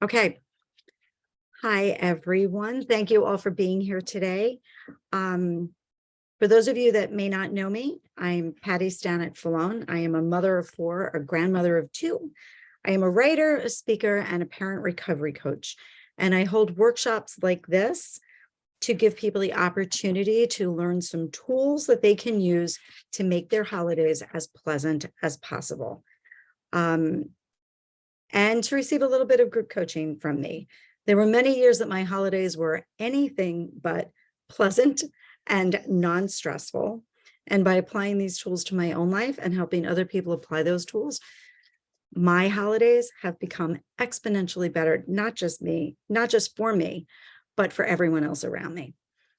Okay. Hi, everyone. Thank you all for being here today. For those of you that may not know me, I'm Patty Stanek-Fallone. I am a mother of four, a grandmother of two. I am a writer, a speaker, and a parent recovery coach. And I hold workshops like this to give people the opportunity to learn some tools that they can use to make their holidays as pleasant as possible. And to receive a little bit of group coaching from me. There were many years that my holidays were anything but pleasant and non-stressful. And by applying these tools to my own life and helping other people apply those tools, my holidays have become exponentially better, not just for me, but for everyone else around me.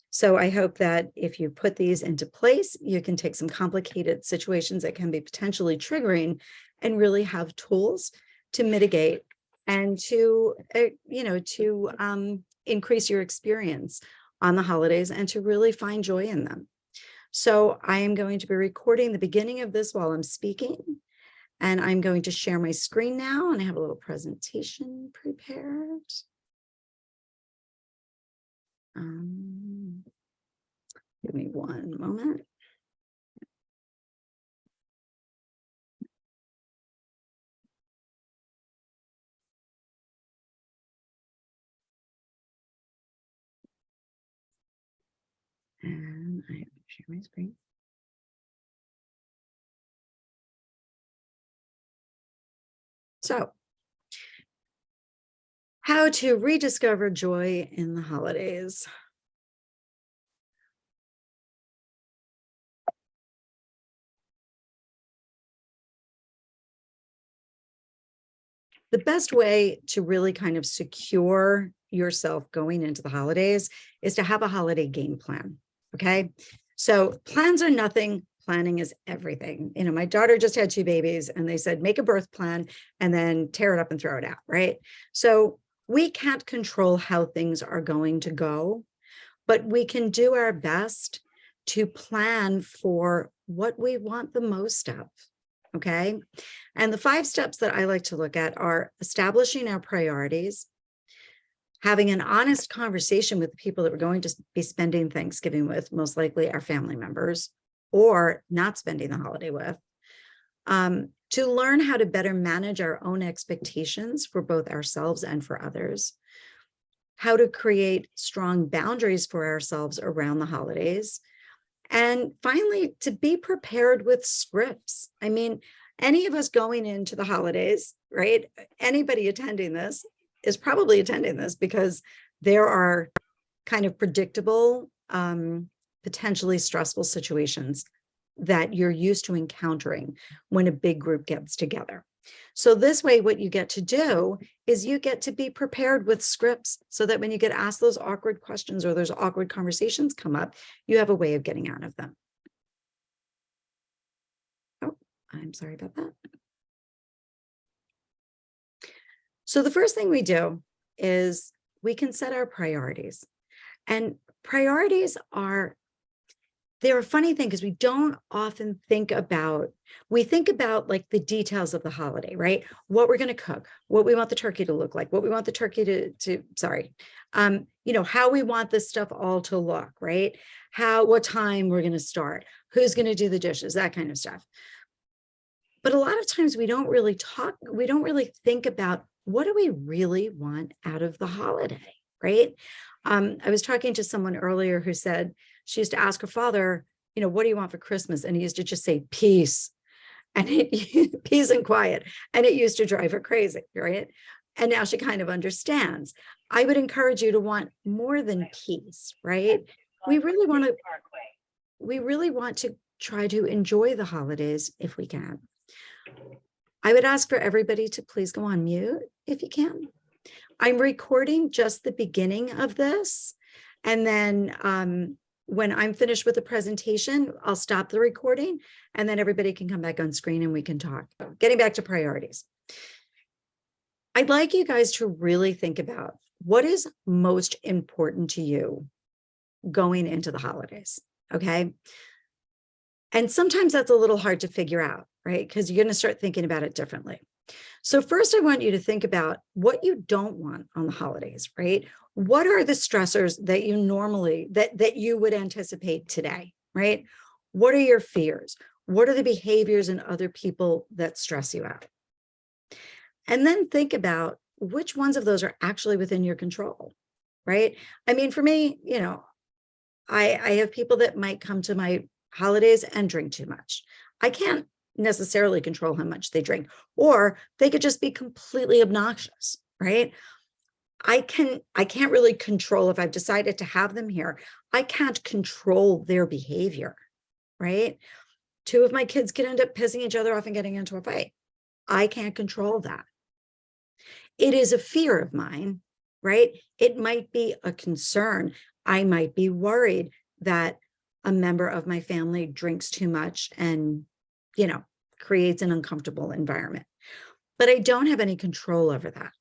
So I hope that if you put these into place, you can take some complicated situations that can be potentially triggering and really have tools to mitigate and to, increase your experience on the holidays and to really find joy in them. So I am going to be recording the beginning of this while I'm speaking, and I'm going to share my screen now, and I have a little presentation prepared. Give me one moment. And I share my screen. So, how to rediscover joy in the holidays. The best way to really kind of secure yourself going into the holidays is to have a holiday game plan. Okay. So plans are nothing. Planning is everything. You know, my daughter just had two babies and they said, make a birth plan and then tear it up and throw it out. Right. So we can't control how things are going to go, but we can do our best to plan for what we want the most of. Okay. And the 5 steps that I like to look at are establishing our priorities, having an honest conversation with the people that we're going to be spending Thanksgiving with, most likely our family members, or not spending the holiday with, to learn how to better manage our own expectations for both ourselves and for others, how to create strong boundaries for ourselves around the holidays, and finally, to be prepared with scripts. I mean, any of us going into the holidays, right? Anybody attending this is probably attending this because there are kind of predictable, potentially stressful situations that you're used to encountering when a big group gets together. So this way, what you get to do is you get to be prepared with scripts so that when you get asked those awkward questions or those awkward conversations come up, you have a way of getting out of them. Oh, I'm sorry about that. So the first thing we do is we can set our priorities. And priorities they're a funny thing because we don't often think about, we think about like the details of the holiday, right? What we're going to cook, what we want the turkey to look like, what we want the turkey how we want this stuff all to look, right? What time we're going to start, who's going to do the dishes, that kind of stuff. But a lot of times we don't really think about what do we really want out of the holiday, right? I was talking to someone earlier who said she used to ask her father, what do you want for Christmas? And he used to just say peace peace and quiet. And it used to drive her crazy, right? And now she kind of understands. I would encourage you to want more than peace, right? We really want to try to enjoy the holidays if we can. I would ask for everybody to please go on mute if you can. I'm recording just the beginning of this. And then when I'm finished with the presentation, I'll stop the recording and then everybody can come back on screen and we can talk. Getting back to priorities. I'd like you guys to really think about what is most important to you going into the holidays, okay? And sometimes that's a little hard to figure out, right? Because you're going to start thinking about it differently. So first, I want you to think about what you don't want on the holidays, right? What are the stressors that you normally, that you would anticipate today, right? What are your fears? What are the behaviors in other people that stress you out? And then think about which ones of those are actually within your control, right? I mean, for me, I have people that might come to my holidays and drink too much. I can't necessarily control how much they drink, or they could just be completely obnoxious, right? I can't really control if I've decided to have them here. I can't control their behavior, right? Two of my kids could end up pissing each other off and getting into a fight. I can't control that. It is a fear of mine, right? It might be a concern. I might be worried that a member of my family drinks too much and, creates an uncomfortable environment. But I don't have any control over that.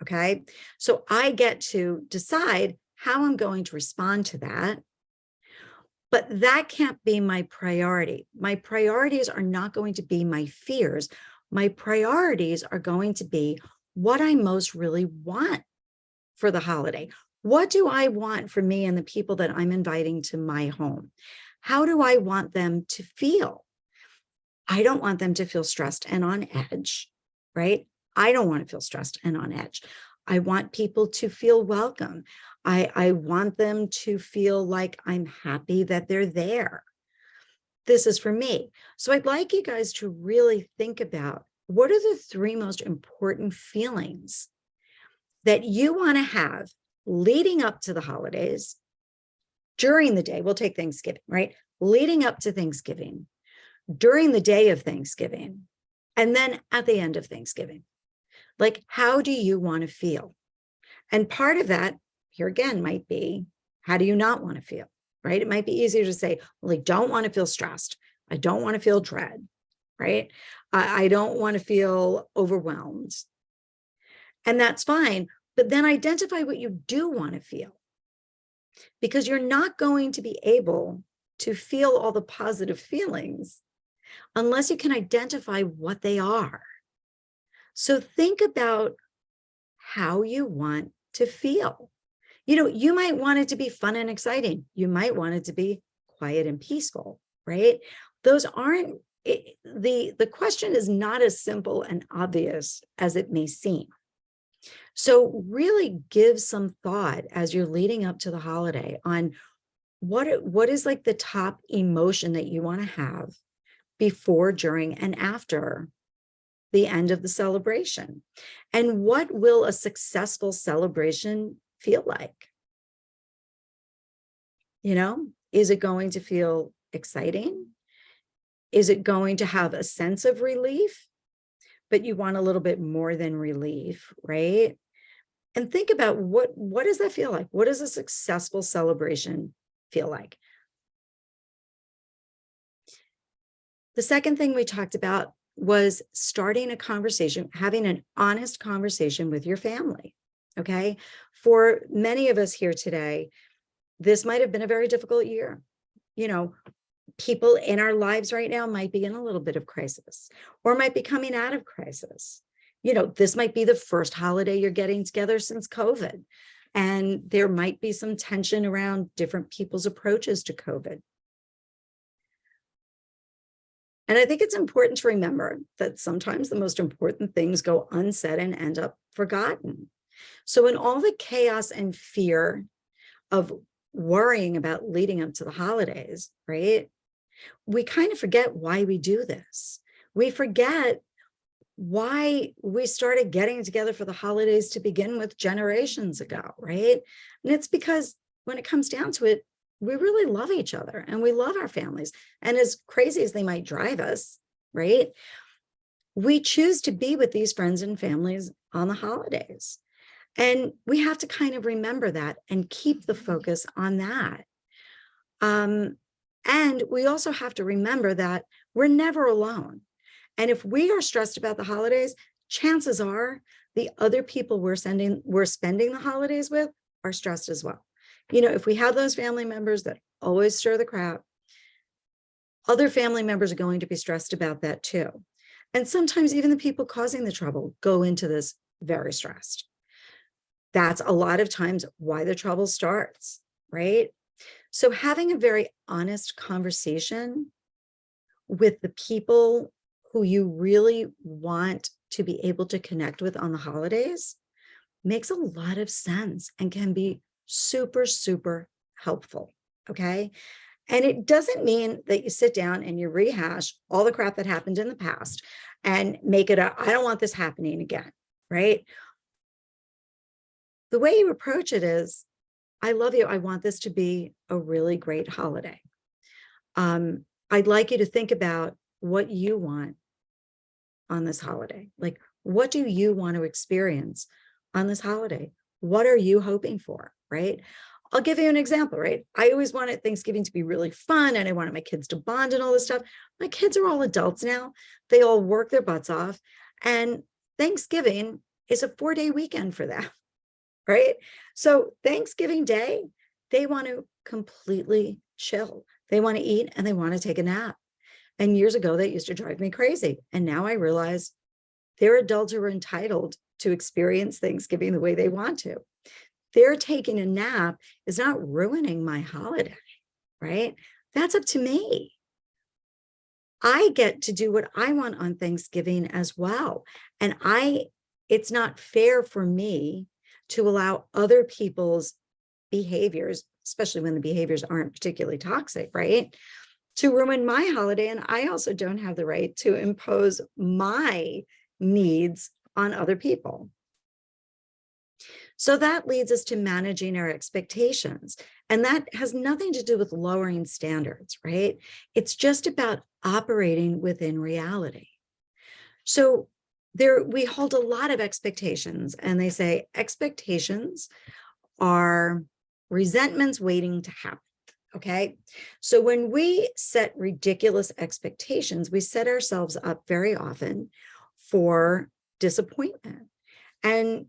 Okay. So I get to decide how I'm going to respond to that. But that can't be my priority. My priorities are not going to be my fears. My priorities are going to be what I most really want for the holiday. What do I want for me and the people that I'm inviting to my home? How do I want them to feel? I don't want them to feel stressed and on edge, right? I don't want to feel stressed and on edge. I want people to feel welcome. I want them to feel like I'm happy that they're there. This is for me. So I'd like you guys to really think about what are the three most important feelings that you want to have leading up to the holidays, during the day. We'll take Thanksgiving, right? Leading up to Thanksgiving, during the day of Thanksgiving, and then at the end of Thanksgiving. Like, how do you want to feel? And part of that, here again, might be, how do you not want to feel, right? It might be easier to say, well, I don't want to feel stressed. I don't want to feel dread, right? I don't want to feel overwhelmed. And that's fine. But then identify what you do want to feel, because you're not going to be able to feel all the positive feelings unless you can identify what they are. So think about how you want to feel. You might want it to be fun and exciting. You might want it to be quiet and peaceful, right? Those aren't, the question is not as simple and obvious as it may seem. So really give some thought as you're leading up to the holiday on what is like the top emotion that you want to have before, during, and after the end of the celebration. And what will a successful celebration feel like? Is it going to feel exciting? Is it going to have a sense of relief? But you want a little bit more than relief, right? And think about what does that feel like? What does a successful celebration feel like? The second thing we talked about was starting a conversation, having an honest conversation with your family. Okay. For many of us here today, this might have been a very difficult year. People in our lives right now might be in a little bit of crisis, or might be coming out of crisis. This might be the first holiday you're getting together since COVID. And there might be some tension around different people's approaches to COVID. And I think it's important to remember that sometimes the most important things go unsaid and end up forgotten. So in all the chaos and fear of worrying about leading up to the holidays, right? We kind of forget why we do this. We forget why we started getting together for the holidays to begin with generations ago, right? And it's because when it comes down to it, we really love each other and we love our families. And as crazy as they might drive us, right? We choose to be with these friends and families on the holidays. And we have to kind of remember that and keep the focus on that. And we also have to remember that we're never alone. And if we are stressed about the holidays, chances are the other people we're spending the holidays with are stressed as well. If we have those family members that always stir the crap, other family members are going to be stressed about that too. And sometimes even the people causing the trouble go into this very stressed. That's a lot of times why the trouble starts, right? So having a very honest conversation with the people who you really want to be able to connect with on the holidays makes a lot of sense and can be super, super helpful. Okay. And it doesn't mean that you sit down and you rehash all the crap that happened in the past and make it I don't want this happening again. Right. The way you approach it is, I love you. I want this to be a really great holiday. I'd like you to think about what you want on this holiday. Like, what do you want to experience on this holiday? What are you hoping for? Right. I'll give you an example, right? I always wanted Thanksgiving to be really fun and I wanted my kids to bond and all this stuff. My kids are all adults now. They all work their butts off. And Thanksgiving is a 4-day weekend for them, right? So Thanksgiving Day, they want to completely chill. They want to eat and they want to take a nap. And years ago, that used to drive me crazy. And now I realize they're adults who are entitled to experience Thanksgiving the way they want to. Their taking a nap is not ruining my holiday, right? That's up to me. I get to do what I want on Thanksgiving as well. And it's not fair for me to allow other people's behaviors, especially when the behaviors aren't particularly toxic, right, to ruin my holiday. And I also don't have the right to impose my needs on other people. So that leads us to managing our expectations. And that has nothing to do with lowering standards, right? It's just about operating within reality. So we hold a lot of expectations, and they say expectations are resentments waiting to happen. Okay. So when we set ridiculous expectations, we set ourselves up very often for disappointment. And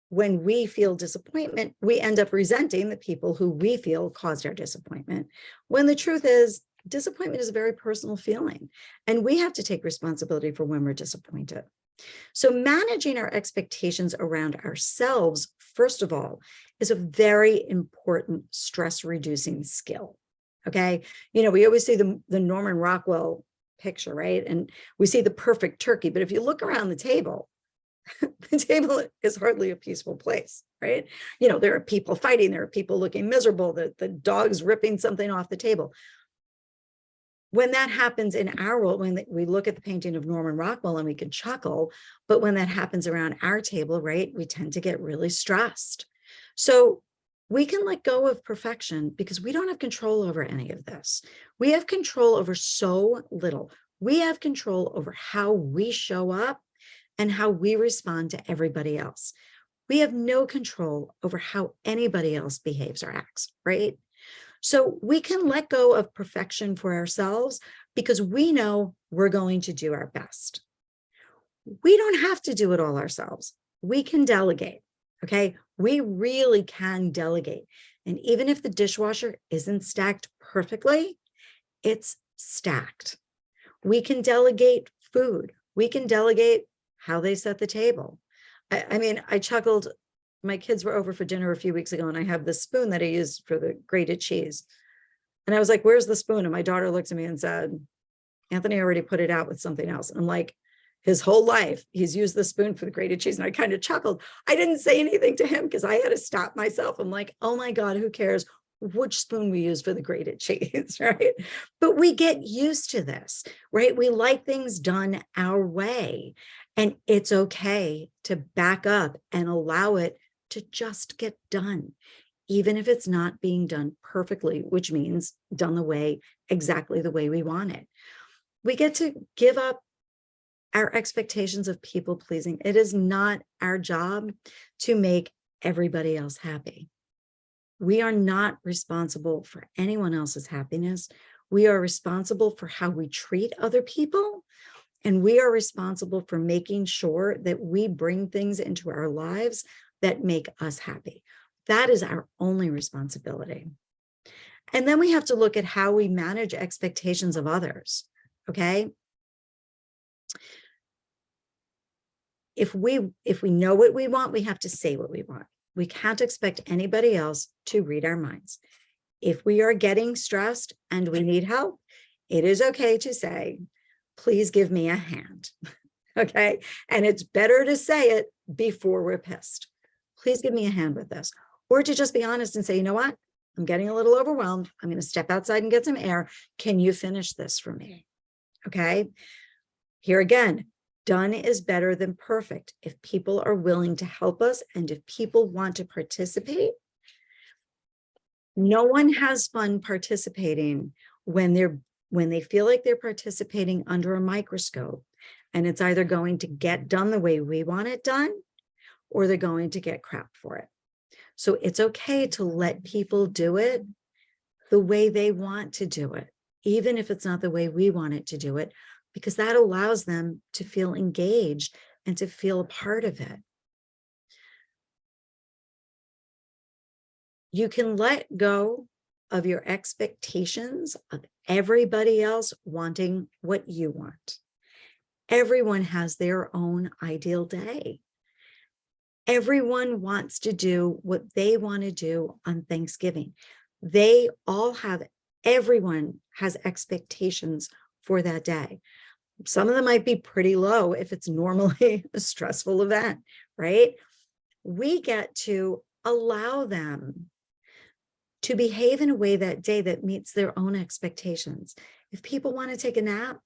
when we feel disappointment, we end up resenting the people who we feel caused our disappointment. When the truth is, disappointment is a very personal feeling, and we have to take responsibility for when we're disappointed. So managing our expectations around ourselves, first of all, is a very important stress reducing skill. Okay. We always see the Norman Rockwell picture, right? And we see the perfect turkey, but if you look around the table is hardly a peaceful place, right? There are people fighting, there are people looking miserable, the dog's ripping something off the table. When that happens in our world, when we look at the painting of Norman Rockwell and we can chuckle, but when that happens around our table, right, we tend to get really stressed. So we can let go of perfection because we don't have control over any of this. We have control over so little. We have control over how we show up and how we respond to everybody else. We have no control over how anybody else behaves or acts, right? So we can let go of perfection for ourselves because we know we're going to do our best. We don't have to do it all ourselves. We can delegate, okay? We really can delegate. And even if the dishwasher isn't stacked perfectly, it's stacked. We can delegate food. We can delegate how they set the table. I chuckled. My kids were over for dinner a few weeks ago, and I have this spoon that I use for the grated cheese. And I was like, where's the spoon? And my daughter looked at me and said, Anthony already put it out with something else. And I'm like, his whole life, he's used the spoon for the grated cheese. And I kind of chuckled. I didn't say anything to him because I had to stop myself. I'm like, oh my God, who cares which spoon we use for the grated cheese, right? But we get used to this, right? We like things done our way. And it's okay to back up and allow it to just get done, even if it's not being done perfectly, which means done exactly the way we want it. We get to give up our expectations of people pleasing. It is not our job to make everybody else happy. We are not responsible for anyone else's happiness. We are responsible for how we treat other people. And we are responsible for making sure that we bring things into our lives that make us happy. That is our only responsibility. And then we have to look at how we manage expectations of others, okay? if we know what we want, we have to say what we want. We can't expect anybody else to read our minds. If we are getting stressed and we need help, it is okay to say, please give me a hand. Okay. And it's better to say it before we're pissed. Please give me a hand with this. Or to just be honest and say, you know what? I'm getting a little overwhelmed. I'm going to step outside and get some air. Can you finish this for me? Okay. Here again, done is better than perfect. If people are willing to help us and if people want to participate, no one has fun participating when they feel like they're participating under a microscope, and it's either going to get done the way we want it done, or they're going to get crap for it. So it's okay to let people do it the way they want to do it, even if it's not the way we want it to do it, because that allows them to feel engaged and to feel a part of it. You can let go of your expectations of everybody else wanting what you want. Everyone has their own ideal day. Everyone wants to do what they want to do on Thanksgiving. Everyone has expectations for that day. Some of them might be pretty low if it's normally a stressful event, right? We get to allow them to behave in a way that day that meets their own expectations. If people want to take a nap,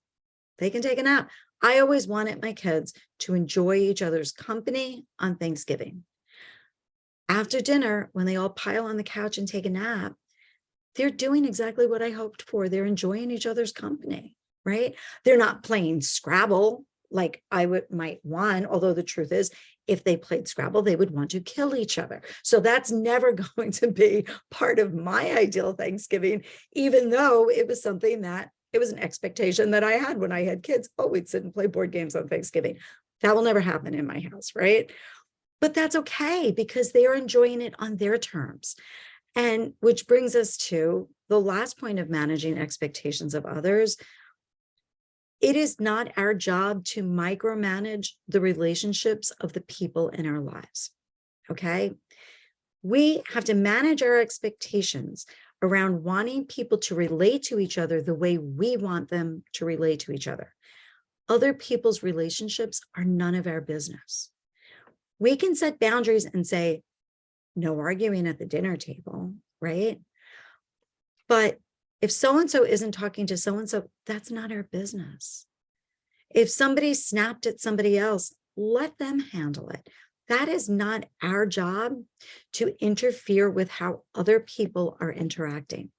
they can take a nap. I always wanted my kids to enjoy each other's company on Thanksgiving. After dinner, when they all pile on the couch and take a nap, they're doing exactly what I hoped for. They're enjoying each other's company, right? They're not playing Scrabble like might want, although the truth is, if they played Scrabble, they would want to kill each other. So that's never going to be part of my ideal Thanksgiving, even though it was something that it was an expectation that I had when I had kids. Oh, we'd sit and play board games on Thanksgiving. That will never happen in my house, right? But that's okay because they are enjoying it on their terms. And which brings us to the last point of managing expectations of others. It is not our job to micromanage the relationships of the people in our lives, okay? We have to manage our expectations around wanting people to relate to each other the way we want them to relate to each other. Other people's relationships are none of our business. We can set boundaries and say, no arguing at the dinner table, right? But if so-and-so isn't talking to so-and-so, that's not our business. If somebody snapped at somebody else, let them handle it. That is not our job to interfere with how other people are interacting.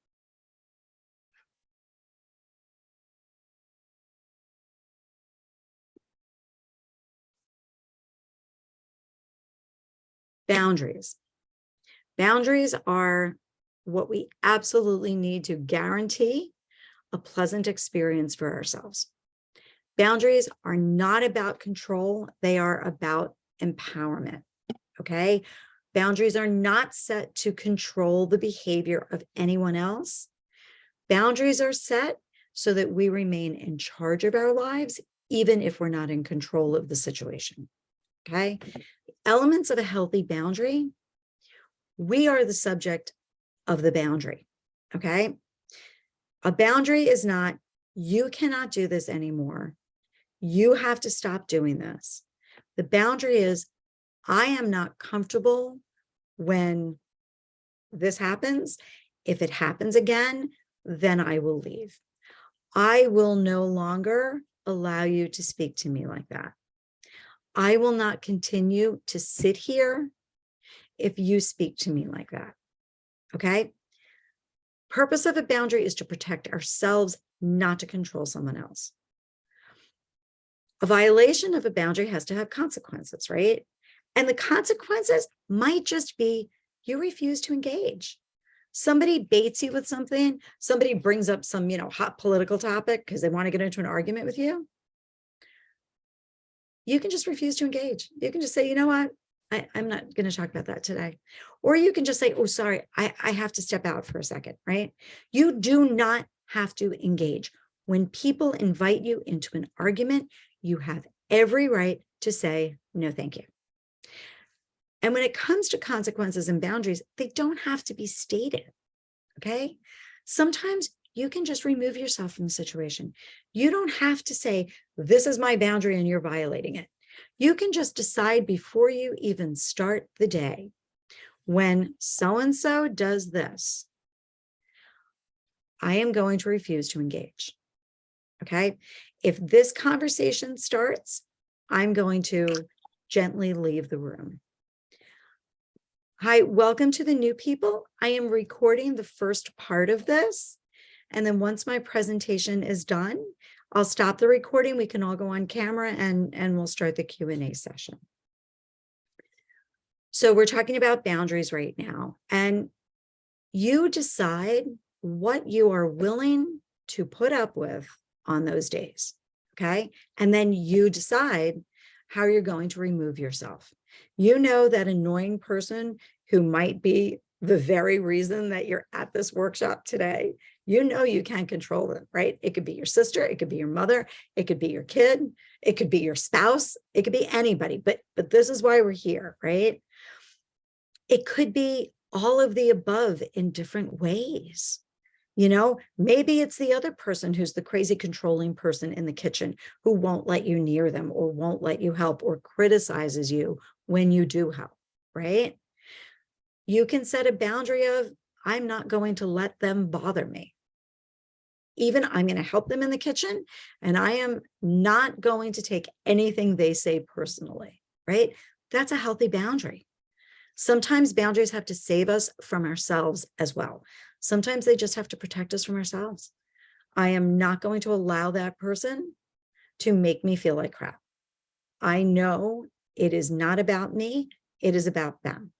Boundaries. Boundaries are what we absolutely need to guarantee a pleasant experience for ourselves. Boundaries are not about control. They are about empowerment, okay? Boundaries are not set to control the behavior of anyone else. Boundaries are set so that we remain in charge of our lives, even if we're not in control of the situation, okay? Elements of a healthy boundary, we are the subject of the boundary, okay? A boundary is not, you cannot do this anymore. You have to stop doing this. The boundary is, I am not comfortable when this happens. If it happens again, then I will leave. I will no longer allow you to speak to me like that. I will not continue to sit here if you speak to me like that, okay? Purpose of a boundary is to protect ourselves, not to control someone else. A violation of a boundary has to have consequences, right? And the consequences might just be you refuse to engage. Somebody baits you with something, somebody brings up some, hot political topic because they want to get into an argument with you. You can just refuse to engage. You can just say, you know what? I'm not going to talk about that today. Or you can just say, oh, sorry, I have to step out for a second, right? You do not have to engage. When people invite you into an argument, you have every right to say, no, thank you. And when it comes to consequences and boundaries, they don't have to be stated. Okay. Sometimes you can just remove yourself from the situation. You don't have to say, this is my boundary and you're violating it. You can just decide before you even start the day, when so-and-so does this, I am going to refuse to engage. Okay. If this conversation starts, I'm going to gently leave the room. Hi, welcome to the new people. I am recording the first part of this. And then once my presentation is done, I'll stop the recording. We can all go on camera and we'll start the Q&A session. So we're talking about boundaries right now, and you decide what you are willing to put up with on those days. Okay. And then you decide how you're going to remove yourself. You know, that annoying person who might be the very reason that you're at this workshop today, you know, you can't control them, right? It could be your sister, it could be your mother, it could be your kid, it could be your spouse, it could be anybody, but this is why we're here, right? It could be all of the above in different ways. You know, maybe it's the other person who's the crazy controlling person in the kitchen who won't let you near them or won't let you help or criticizes you when you do help, right? You can set a boundary of, I'm not going to let them bother me. Even I'm going to help them in the kitchen, and I am not going to take anything they say personally, right? That's a healthy boundary. Sometimes boundaries have to save us from ourselves as well. Sometimes they just have to protect us from ourselves. I am not going to allow that person to make me feel like crap. I know it is not about me. It is about them.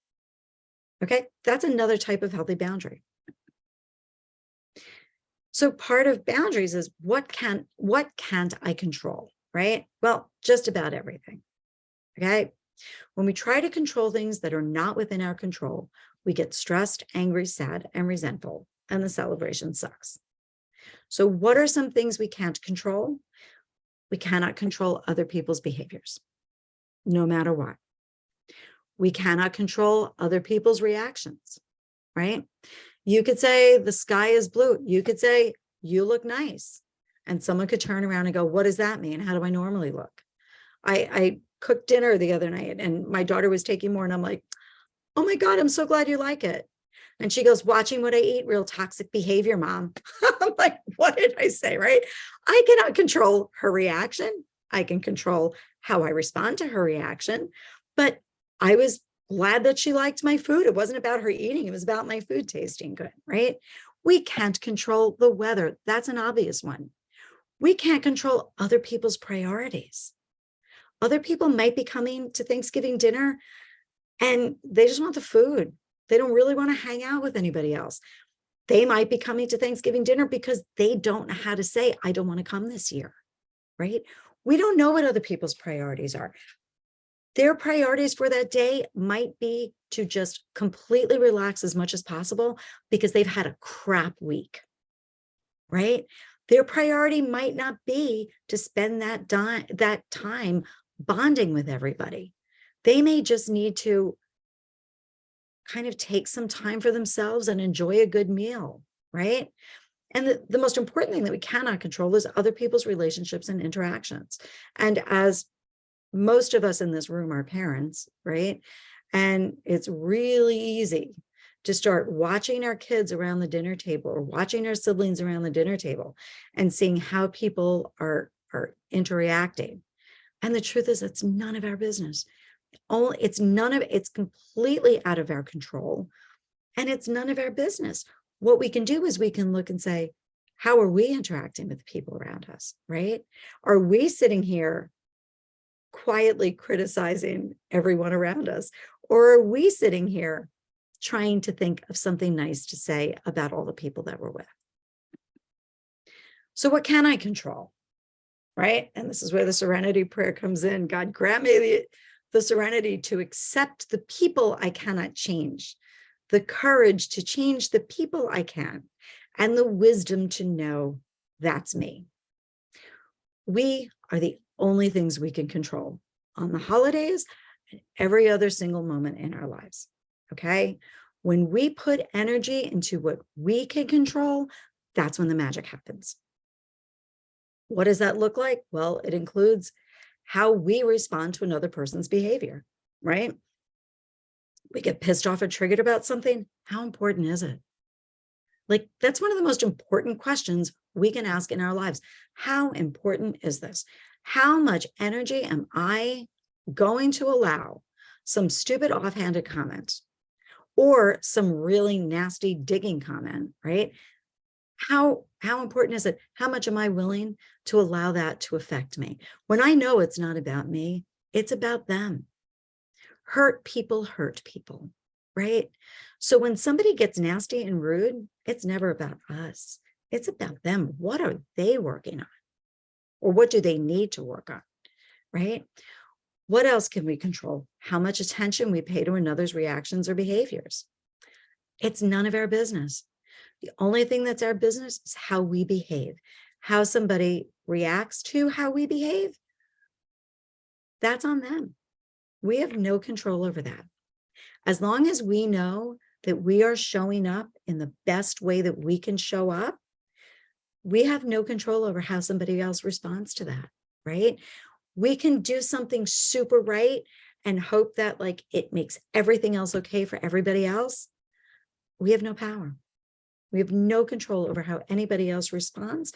Okay, that's another type of healthy boundary. So part of boundaries is what can't I control, right? Well, just about everything. Okay. When we try to control things that are not within our control, we get stressed, angry, sad, and resentful, and the celebration sucks. So what are some things we can't control? We cannot control other people's behaviors, no matter what. We cannot control other people's reactions, right? You could say the sky is blue. You could say, you look nice. And someone could turn around and go, what does that mean? How do I normally look? I cooked dinner the other night and my daughter was taking more, and I'm like, oh my God, I'm so glad you like it. And she goes, watching what I eat, real toxic behavior, Mom. I'm like, what did I say, right? I cannot control her reaction. I can control how I respond to her reaction. But I was glad that she liked my food. It wasn't about her eating. It was about my food tasting good, right? We can't control the weather. That's an obvious one. We can't control other people's priorities. Other people might be coming to Thanksgiving dinner and they just want the food. They don't really want to hang out with anybody else. They might be coming to Thanksgiving dinner because they don't know how to say, I don't want to come this year, right? We don't know what other people's priorities are. Their priorities for that day might be to just completely relax as much as possible because they've had a crap week, right? Their priority might not be to spend that time bonding with everybody. They may just need to kind of take some time for themselves and enjoy a good meal, right? And the most important thing that we cannot control is other people's relationships and interactions. And as most of us in this room are parents, right? And it's really easy to start watching our kids around the dinner table or watching our siblings around the dinner table and seeing how people are interacting. And the truth is, it's none of our business. It's completely out of our control, and it's none of our business. What we can do is we can look and say, how are we interacting with the people around us, right? Are we sitting here quietly criticizing everyone around us? Or are we sitting here trying to think of something nice to say about all the people that we're with? So what can I control, right? And this is where the serenity prayer comes in. God, grant me the serenity to accept the people I cannot change, the courage to change the people I can, and the wisdom to know that's me. We are the only things we can control. on the holidays, and every other single moment in our lives. Okay. When we put energy into what we can control, that's when the magic happens. What does that look like? Well, it includes how we respond to another person's behavior, right? We get pissed off or triggered about something. How important is it? Like, that's one of the most important questions we can ask in our lives. How important is this? How much energy am I going to allow some stupid offhanded comment or some really nasty digging comment, right? How important is it? How much am I willing to allow that to affect me? When I know it's not about me, it's about them. Hurt people, right? So when somebody gets nasty and rude, it's never about us. It's about them. What are they working on? Or what do they need to work on, right? What else can we control? How much attention we pay to another's reactions or behaviors. It's none of our business. The only thing that's our business is how we behave, how somebody reacts to how we behave. That's on them. We have no control over that. As long as we know that we are showing up in the best way that we can show up, we have no control over how somebody else responds to that, right? We can do something super right and hope that like it makes everything else okay for everybody else. We have no power. We have no control over how anybody else responds.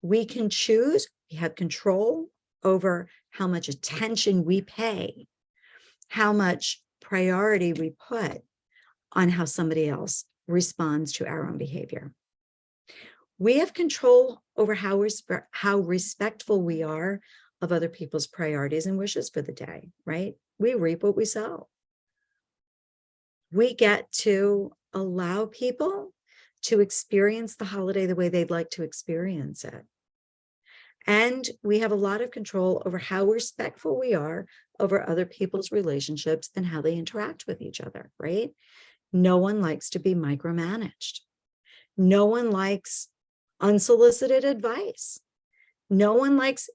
We can choose, we have control over how much attention we pay, how much priority we put on how somebody else responds to our own behavior. We have control over how respectful we are of other people's priorities and wishes for the day, right? We reap what we sow. We get to allow people to experience the holiday the way they'd like to experience it. And we have a lot of control over how respectful we are over other people's relationships and how they interact with each other, right? No one likes to be micromanaged. No one likes unsolicited advice. No one likes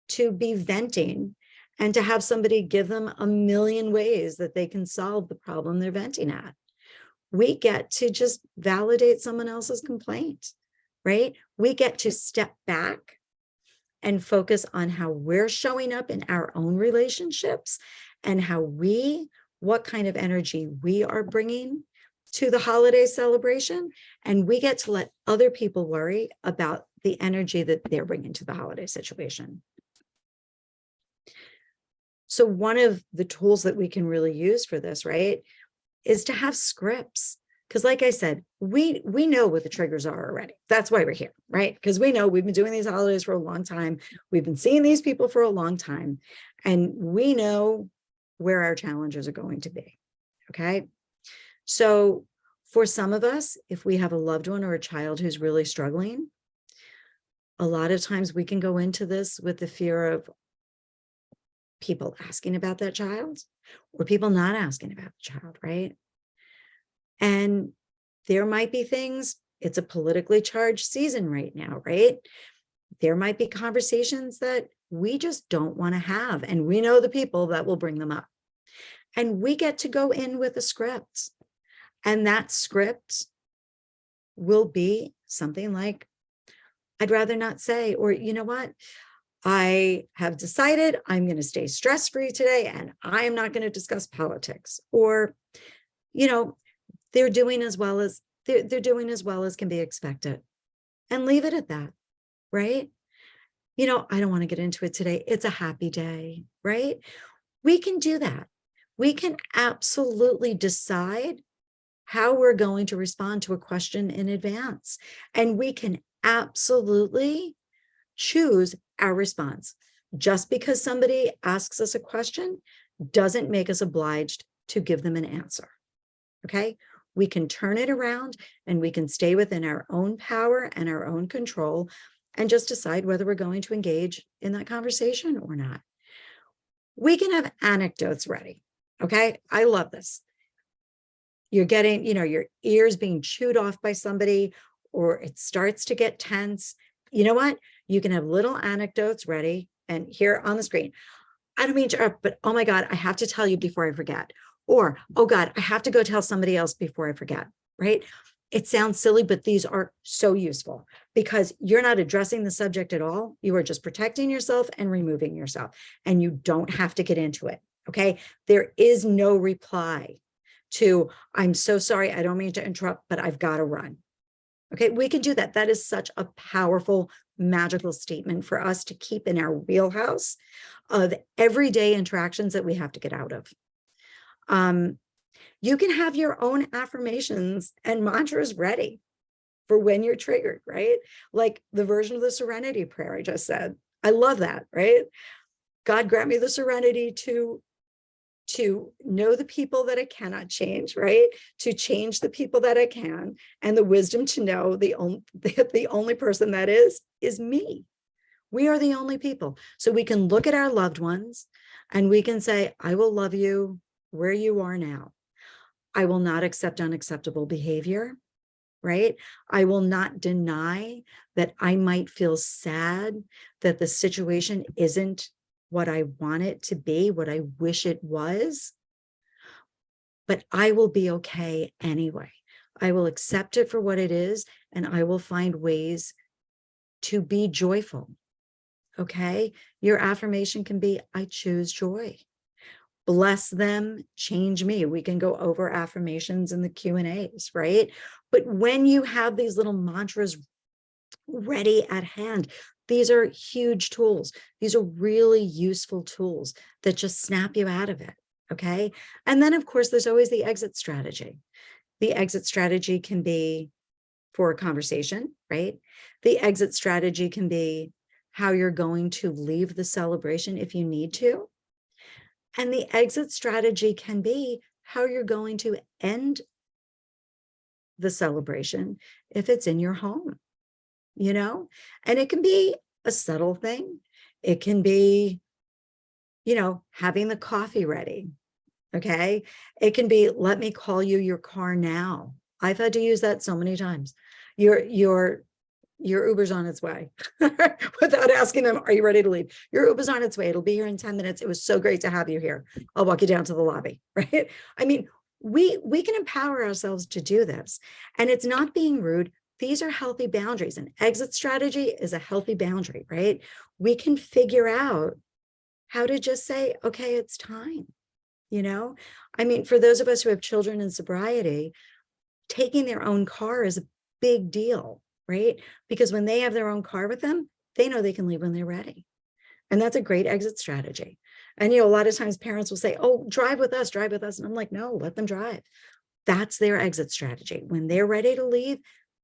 to be venting and to have somebody give them a million ways that they can solve the problem they're venting at. We get to just validate someone else's complaint, right? We get to step back and focus on how we're showing up in our own relationships and what kind of energy we are bringing to the holiday celebration. And we get to let other people worry about the energy that they're bringing to the holiday situation. So one of the tools that we can really use for this, right, is to have scripts. Because like I said, we know what the triggers are already. That's why we're here, right? Because we know we've been doing these holidays for a long time. We've been seeing these people for a long time. And we know where our challenges are going to be, okay? So for some of us, if we have a loved one or a child who's really struggling, a lot of times we can go into this with the fear of people asking about that child or people not asking about the child, right? And there might be things, it's a politically charged season right now, right? There might be conversations that we just don't want to have. And we know the people that will bring them up. And we get to go in with a script. And that script will be something like, I'd rather not say, or you know what? I have decided I'm going to stay stress-free today and I'm not going to discuss politics. Or, you know, they're doing as well as can be expected, and leave it at that, right? You know, I don't want to get into it today. It's a happy day, right? We can do that. We can absolutely decide how we're going to respond to a question in advance. And we can absolutely choose our response. Just because somebody asks us a question doesn't make us obliged to give them an answer, okay? We can turn it around and we can stay within our own power and our own control and just decide whether we're going to engage in that conversation or not. We can have anecdotes ready. Okay. I love this. You're getting, your ears being chewed off by somebody, or it starts to get tense. You know what? You can have little anecdotes ready. And here on the screen, I don't mean to interrupt, but oh my God, I have to tell you before I forget. Or, oh God, I have to go tell somebody else before I forget, right? It sounds silly, but these are so useful because you're not addressing the subject at all. You are just protecting yourself and removing yourself, and you don't have to get into it. Okay. There is no reply to, I'm so sorry, I don't mean to interrupt, but I've got to run. Okay. We can do that. That is such a powerful, magical statement for us to keep in our wheelhouse of everyday interactions that we have to get out of. You can have your own affirmations and mantras ready for when you're triggered, right? Like the version of the serenity prayer I just said. I love that, right? God grant me the serenity to know the people that I cannot change, right? To change the people that I can, and the wisdom to know the only person that is me. We are the only people. So we can look at our loved ones and we can say, I will love you where you are now. I will not accept unacceptable behavior, right? I will not deny that I might feel sad that the situation isn't what I want it to be, what I wish it was, but I will be okay anyway. I will accept it for what it is, and I will find ways to be joyful. Okay. Your affirmation can be, I choose joy. Bless them, change me. We can go over affirmations in the Q&As, right? But when you have these little mantras ready at hand, these are huge tools. These are really useful tools that just snap you out of it. Okay. And then, of course, there's always the exit strategy. The exit strategy can be for a conversation, right? The exit strategy can be how you're going to leave the celebration if you need to. And the exit strategy can be how you're going to end the celebration if it's in your home, you know? And it can be a subtle thing. It can be, having the coffee ready. Okay. It can be, let me call you your car now. I've had to use that so many times. Your Uber's on its way without asking them, are you ready to leave? Your Uber's on its way. It'll be here in 10 minutes. It was so great to have you here. I'll walk you down to the lobby, right? I mean, we can empower ourselves to do this. And it's not being rude. These are healthy boundaries. An exit strategy is a healthy boundary, right? We can figure out how to just say, okay, it's time. I mean, for those of us who have children in sobriety, taking their own car is a big deal, right? Because when they have their own car with them, they know they can leave when they're ready. And that's a great exit strategy. And, a lot of times parents will say, oh, drive with us, drive with us. And I'm like, no, let them drive. That's their exit strategy. When they're ready to leave,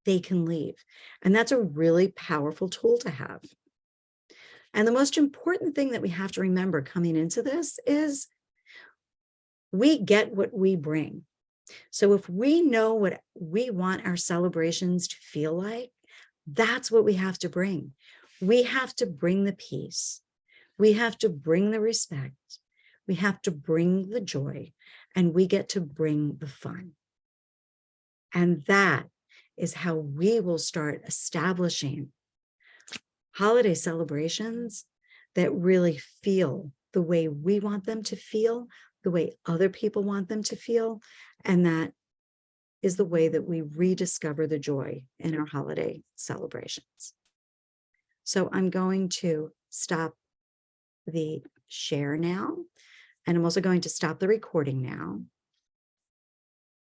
they can leave. And that's a really powerful tool to have. And the most important thing that we have to remember coming into this is we get what we bring. So if we know what we want our celebrations to feel like, that's what we have to bring. We have to bring the peace. We have to bring the respect. We have to bring the joy, and we get to bring the fun. And that is how we will start establishing holiday celebrations that really feel the way we want them to feel, the way other people want them to feel. And that is the way that we rediscover the joy in our holiday celebrations. So I'm going to stop the share now. And I'm also going to stop the recording now.